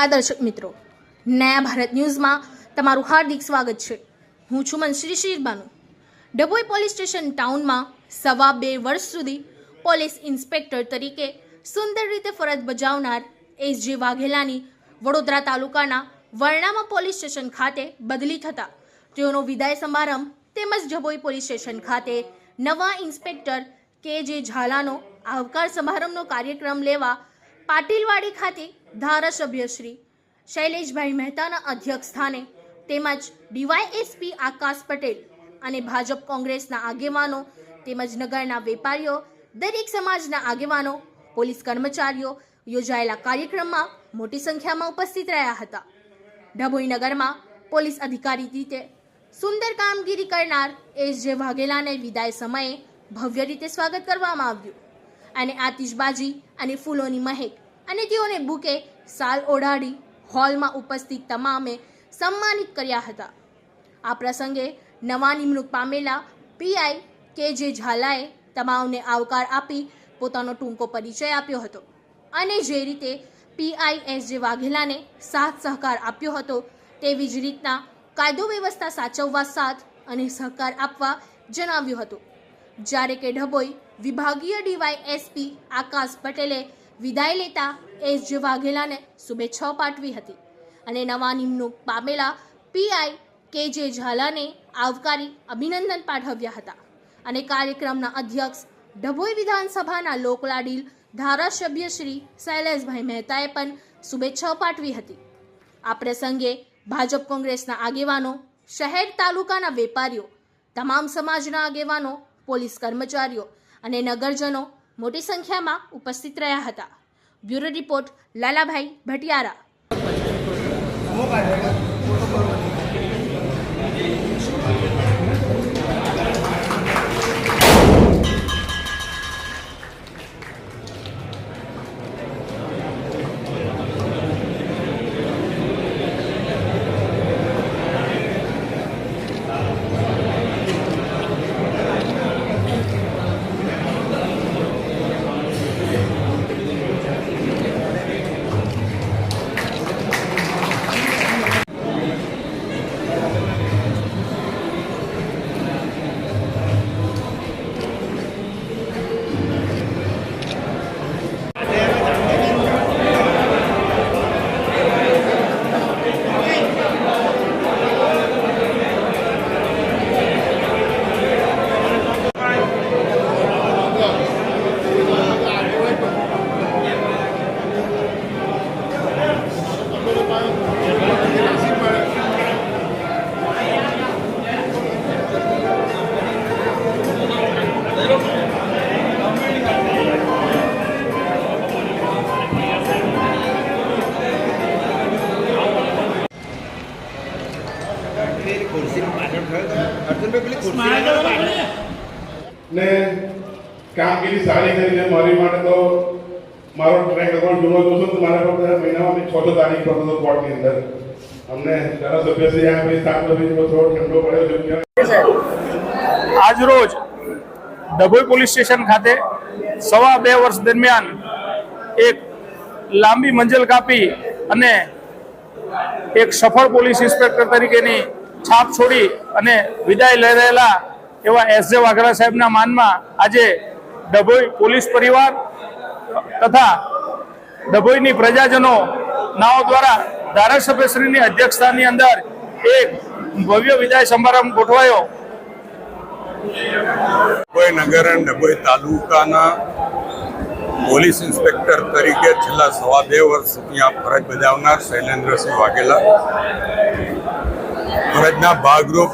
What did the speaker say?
નમસ્કાર દર્શક મિત્રો, નયા ભારત ન્યૂઝમાં તમારું હાર્દિક સ્વાગત છે। હું છું મનશ્રી શીરબાનુ। ડભોઈ પોલીસ સ્ટેશન ટાઉનમાં 2.5 વર્ષ સુધી પોલીસ ઇન્સ્પેક્ટર તરીકે સુંદર રીતે ફરજ બજાવનાર એસ.જે. વાઘેલાની વડોદરા તાલુકાના વર્ણામાં પોલીસ સ્ટેશન ખાતે બદલી થતાં તેઓનો વિદાય સમારંભ તેમજ ડભોઈ પોલીસ સ્ટેશન ખાતે નવા ઇન્સ્પેક્ટર કે.જે. ઝાલાનો આવકાર સમારંભનો કાર્યક્રમ લેવા પાટીલવાડી ખાતે ધારાસભ્ય શ્રી શૈલેષભાઈ મહેતાના અધ્યક્ષ સ્થાને તેમજ ડીવાયએસપી આકાશ પટેલ અને ભાજપ કોંગ્રેસના આગેવાનો તેમજ નગરના વેપારીઓ, દરેક સમાજના આગેવાનો, પોલીસ કર્મચારીઓ યોજાયેલા કાર્યક્રમમાં મોટી સંખ્યામાં ઉપસ્થિત રહ્યા હતા। ડભોઈ નગરમાં પોલીસ અધિકારી રીતે સુંદર કામગીરી કરનાર એસ.જે. વાઘેલાને વિદાય સમયે ભવ્ય રીતે સ્વાગત કરવામાં આવ્યું અને આતિશબાજી અને ફૂલોની મહેક અને તેઓને બુકે સાલ ઓઢાડી હોલમાં ઉપસ્થિત તમામે સન્માનિત કર્યા હતા। આ પ્રસંગે નવા નિમણૂક પામેલા પીઆઈ કે.જે. ઝાલાએ તમામને આવકાર આપી પોતાનો ટૂંકો પરિચય આપ્યો હતો અને જે રીતે પીઆઈ એસ.જે. વાઘેલાને સાથ સહકાર આપ્યો હતો તેવી જ રીતના કાયદો વ્યવસ્થા સાચવવા સાથ અને સહકાર આપવા જણાવ્યું હતું। જ્યારે કે ડભોઈ વિભાગીય ડીવાયએસપી આકાશ પટેલે વિદાય લેતા એસ.જે. વાઘેલાને શુભેચ્છાઓ પાઠવી હતી અને નવા નિમણૂક પામેલા પીઆઈ કે.જે. ઝાલાને આવકારી અભિનંદન પાઠવ્યા હતા અને કાર્યક્રમના અધ્યક્ષ ડભોઈ વિધાનસભાના લોકલાડીલ ધારાસભ્ય શ્રી શૈલેષભાઈ મહેતાએ પણ શુભેચ્છાઓ પાઠવી હતી। આ પ્રસંગે ભાજપ કોંગ્રેસના આગેવાનો, શહેર તાલુકાના વેપારીઓ, તમામ સમાજના આગેવાનો, પોલીસ કર્મચારીઓ અને નગરજનો મોટી સંખ્યામાં ઉપસ્થિત રહ્યા હતા। Bureau report Lalabhai Bhatiyara. ને કામગીરી સારી કરીને મારી માટે તો મારો ટ્રેક રેકોર્ડ જોવા જોશો તો મારા પર મહિનામાં 6 તારીખ પર તો કોર્ટની અંદર અમને ધારાસભ્યશ્રી આ ભાઈ સાંભળવી થોડો ઠંડો પડ્યો છે। આજ રોજ ડભોઈ પોલીસ સ્ટેશન ખાતે 2.5 વર્ષ દરમિયાન એક લાંબી મંજિલ કાપી અને એક સફળ પોલીસ ઇન્સ્પેક્ટર તરીકેની છાપ છોડી અને વિદાય લઈ રહેલા એવા એસ.જે. વાઘેલા સાહેબના માનમાં આજે ડભોઈ પોલીસ પરિવાર તથા ડભોઈની પ્રજાજનો નાઓ દ્વારા ધારાસભ્યશ્રીની અધ્યક્ષતાની અંદર એક ભવ્ય વિદાય સમારંભ ગોઠવાયો। ડભોઈ નગર અને ડભોઈ તાલુકાના પોલીસ ઇન્સ્પેક્ટર તરીકે છેલ્લા 2.5 વર્ષ સુધી ફરજ બજાવનાર શૈલેન્દ્રસિંહ વાઘેલા ફરજના ભાગરૂપ